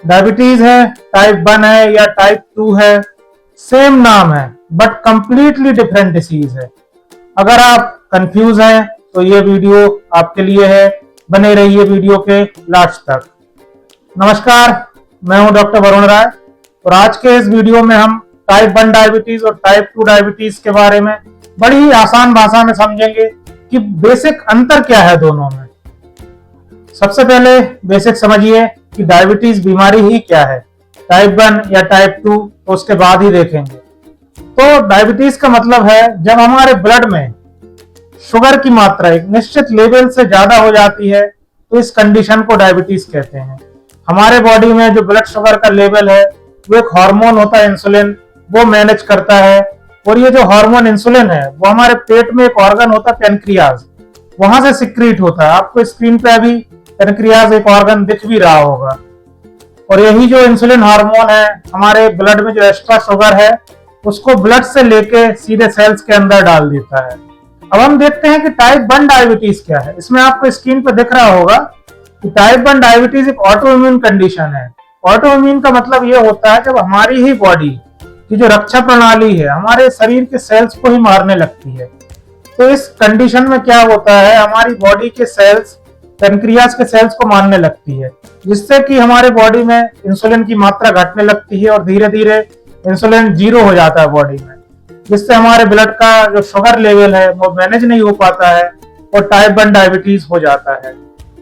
Diabetes है, type 1 है या टाइप 2 है, सेम नाम है बट कंप्लीटली डिफरेंट डिसीज है। अगर आप कंफ्यूज हैं तो ये वीडियो आपके लिए है, बने रहिए वीडियो के लास्ट तक। नमस्कार, मैं हूं डॉक्टर वरुण राय और आज के इस वीडियो में हम टाइप 1 डायबिटीज और टाइप 2 डायबिटीज के बारे में बड़ी ही आसान भाषा में समझेंगे कि बेसिक अंतर क्या है दोनों में। सबसे पहले बेसिक समझिए कि डायबिटीज बीमारी ही क्या है, टाइप 1 या टाइप 2 तो उसके बाद ही देखेंगे। तो डायबिटीज का मतलब है जब हमारे ब्लड में शुगर की मात्रा एक निश्चित लेवल से ज्यादा हो जाती है तो इस कंडीशन को डायबिटीज कहते हैं। हमारे बॉडी में जो ब्लड शुगर का लेवल है वो एक हार्मोन होता है इंसुलिन, वो मैनेज करता है। और ये जो हार्मोन इंसुलिन है वो हमारे पेट में एक ऑर्गन होता है पेनक्रियाज, वहां से सिक्रीट होता है। आपको स्क्रीन पे अभी पेनक्रियाज एक ऑर्गन दिख भी रहा होगा। और यही जो इंसुलिन हार्मोन है हमारे ब्लड में जो एक्स्ट्रा शुगर है उसको ब्लड से लेके सीधे सेल्स के अंदर डाल देता है। अब हम देखते हैं कि टाइप 1 डायबिटीज क्या है। इसमें आपको स्क्रीन पर दिख रहा होगा कि टाइप 1 डायबिटीज एक ऑटो इम्यून कंडीशन है। ऑटो इम्यून का मतलब ये होता है जब हमारी ही बॉडी की जो रक्षा प्रणाली है हमारे शरीर के सेल्स को ही मारने लगती है। तो इस कंडीशन में क्या होता है, हमारी बॉडी के सेल्स पेनक्रियाज के सेल्स को मारने लगती है, जिससे कि हमारे बॉडी में इंसुलिन की मात्रा घटने लगती है और धीरे धीरे इंसुलिन जीरो हो जाता है बॉडी में, जिससे हमारे ब्लड का जो शुगर लेवल है वो मैनेज नहीं हो पाता है और टाइप 1 डायबिटीज हो जाता है।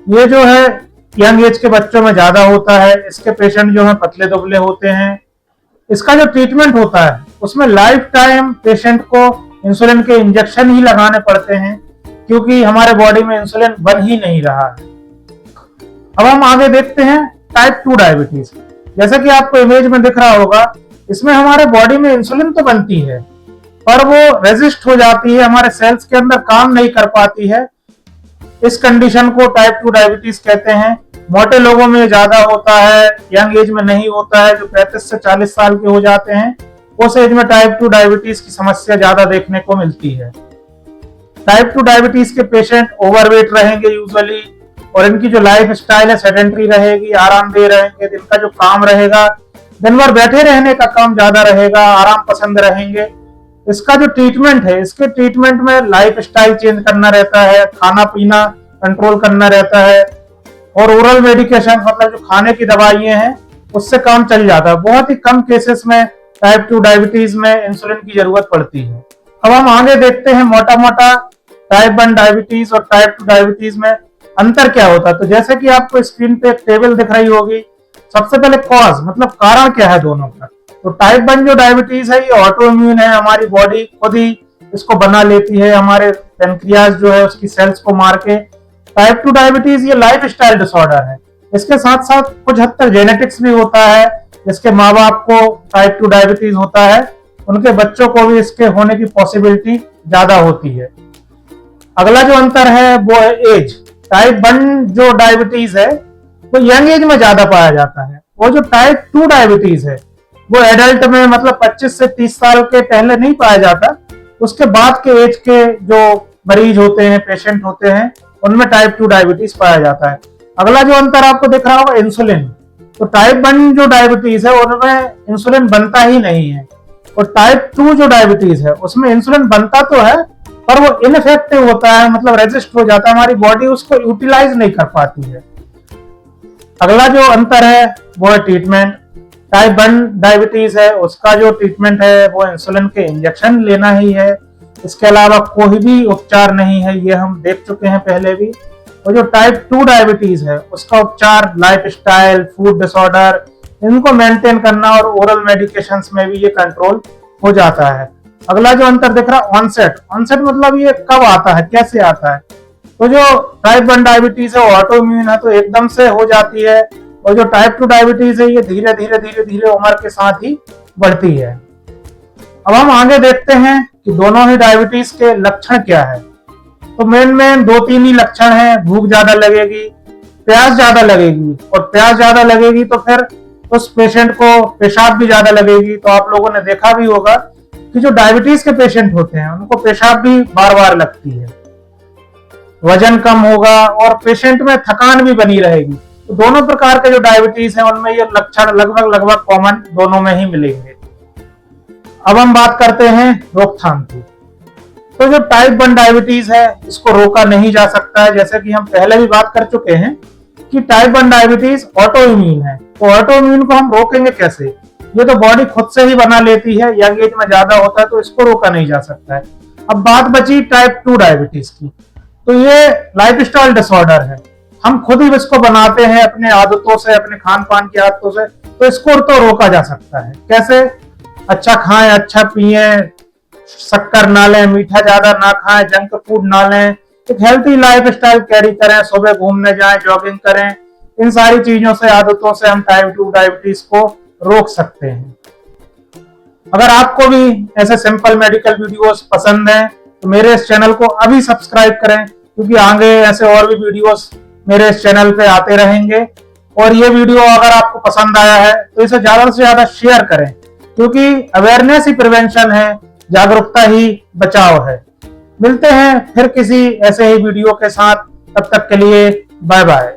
ये जो है यंग एज के बच्चों में ज्यादा होता है। इसके पेशेंट जो है पतले दुबले होते हैं। इसका जो ट्रीटमेंट होता है उसमें लाइफ टाइम पेशेंट को इंसुलिन के इंजेक्शन ही लगाने पड़ते हैं क्योंकि हमारे बॉडी में इंसुलिन बन ही नहीं रहा है। अब हम आगे देखते हैं टाइप 2 डायबिटीज। जैसा कि आपको इमेज में दिख रहा होगा, इसमें हमारे बॉडी में इंसुलिन तो बनती है पर वो रेजिस्ट हो जाती है, हमारे सेल्स के अंदर काम नहीं कर पाती है। इस कंडीशन को टाइप 2 डायबिटीज कहते हैं। मोटे लोगों में ज्यादा होता है, यंग एज में नहीं होता है। जो 35 से 40 साल के हो जाते हैं उस एज में टाइप 2 डायबिटीज की समस्या ज्यादा देखने को मिलती है। टाइप 2 डायबिटीज के पेशेंट ओवरवेट रहेंगे यूजुअली, और इनकी जो लाइफ स्टाइल है सेडेंटरी रहेगी, आरामदेह रहेंगे। इनका जो काम रहेगा दिन भर बैठे रहने का काम ज्यादा रहेगा, आराम पसंद रहेंगे। इसका जो ट्रीटमेंट है, इसके ट्रीटमेंट में लाइफ स्टाइल चेंज करना रहता है, खाना पीना कंट्रोल करना रहता है और ओरल मेडिकेशन मतलब जो खाने की दवाइयां हैं उससे काम चल जाता है। बहुत ही कम केसेस में टाइप 2 डायबिटीज में इंसुलिन की जरूरत पड़ती है। अब हम आगे देखते हैं मोटा मोटा टाइप 1 डायबिटीज और टाइप 2 डायबिटीज में अंतर क्या होता है। तो जैसे कि आपको स्क्रीन पे एक टेबल दिख रही होगी, सबसे पहले कॉज मतलब कारण क्या है दोनों का। तो टाइप 1 जो डायबिटीज है ये ऑटो इम्यून है, हमारी बॉडी खुद ही इसको बना लेती है, हमारे पेनक्रियाज जो है उसकी सेल्स को मार के। टाइप 2 डायबिटीज ये लाइफ स्टाइल डिसऑर्डर है। इसके साथ साथ कुछ हद तक जेनेटिक्स भी होता है। जिसके माँ बाप को टाइप 2 डायबिटीज होता है उनके बच्चों को भी इसके होने की पॉसिबिलिटी ज्यादा होती है। अगला जो अंतर है वो है एज। टाइप 1 जो डायबिटीज है वो यंग एज में ज्यादा पाया जाता है। वो जो टाइप 2 डायबिटीज है वो एडल्ट में मतलब 25 से 30 साल के पहले नहीं पाया जाता, उसके बाद के एज के जो मरीज होते हैं, पेशेंट होते हैं, उनमें टाइप 2 डायबिटीज पाया जाता है। अगला जो अंतर आपको दिख रहा होगा इंसुलिन। तो टाइप 1 जो डायबिटीज है उनमें इंसुलिन बनता ही नहीं है और टाइप 2 जो डायबिटीज है उसमें इंसुलिन बनता तो है पर वो इनइफेक्टिव होता है, मतलब रेजिस्ट हो जाता है, हमारी बॉडी उसको यूटिलाइज नहीं कर पाती है। अगला जो अंतर है वो है ट्रीटमेंट। टाइप 1 डायबिटीज है उसका जो ट्रीटमेंट है वो इंसुलिन के इंजेक्शन लेना ही है। इसके अलावा कोई भी उपचार नहीं है, ये हम देख चुके हैं पहले भी। और जो टाइप 2 डायबिटीज है उसका उपचार लाइफ स्टाइल, फूड डिसऑर्डर, इनको मेंटेन करना और ओरल मेडिकेशंस में भी ये कंट्रोल हो जाता है। अगला जो अंतर दिख रहा है ऑनसेट। ऑनसेट मतलब ये कब आता है, कैसे आता है। तो जो टाइप 1 डायबिटीज है ऑटो इम्यून है तो एकदम से हो जाती है, और जो टाइप 2 डायबिटीज है ये धीरे धीरे उम्र के साथ ही बढ़ती है। अब हम आगे देखते हैं कि दोनों ही डायबिटीज के लक्षण क्या है। तो मेन 2-3 ही लक्षण है। भूख ज्यादा लगेगी, प्यास ज्यादा लगेगी, और प्यास ज्यादा लगेगी तो फिर उस पेशेंट को पेशाब भी ज्यादा लगेगी। तो आप लोगों ने देखा भी होगा कि जो डायबिटीज के पेशेंट होते हैं उनको पेशाब भी बार बार लगती है। वजन कम होगा और पेशेंट में थकान भी बनी रहेगी। तो दोनों प्रकार के जो डायबिटीज है उनमें ये लक्षण लगभग कॉमन दोनों में ही मिलेंगे। अब हम बात करते हैं रोकथाम की। तो जो टाइप 1 डायबिटीज है इसको रोका नहीं जा सकता है, जैसे कि हम पहले भी बात कर चुके हैं कि टाइप 1 डायबिटीज ऑटो इम्यून है। तो ऑटो इम्यून को हम रोकेंगे कैसे? ये तो बॉडी खुद से ही बना लेती है, यंग एज में ज्यादा होता है तो इसको रोका नहीं जा सकता है। अब बात बची टाइप 2 डायबिटीज की। तो ये लाइफस्टाइल डिसऑर्डर है, हम खुद ही इसको बनाते हैं अपने आदतों से, अपने खान पान की आदतों से। तो इसको तो रोका जा सकता है। कैसे? अच्छा खाएं, अच्छा पिए, शक्कर ना लें, मीठा ज्यादा ना खाएं, जंक फूड ना लें, एक हेल्थी लाइफ स्टाइल कैरी करें, सुबह घूमने जाएं, जॉगिंग करें। इन सारी चीजों से, आदतों से हम टाइप 2 डायबिटीज को रोक सकते हैं। अगर आपको भी ऐसे सिंपल मेडिकल वीडियोस पसंद हैं तो मेरे इस चैनल को अभी सब्सक्राइब करें, क्योंकि आगे ऐसे और भी वीडियोस मेरे इस चैनल पे आते रहेंगे। और ये वीडियो अगर आपको पसंद आया है तो इसे ज्यादा से ज्यादा शेयर करें, क्योंकि अवेयरनेस ही प्रिवेंशन है, जागरूकता ही बचाव है। मिलते हैं फिर किसी ऐसे ही वीडियो के साथ, तब तक के लिए बाय बाय।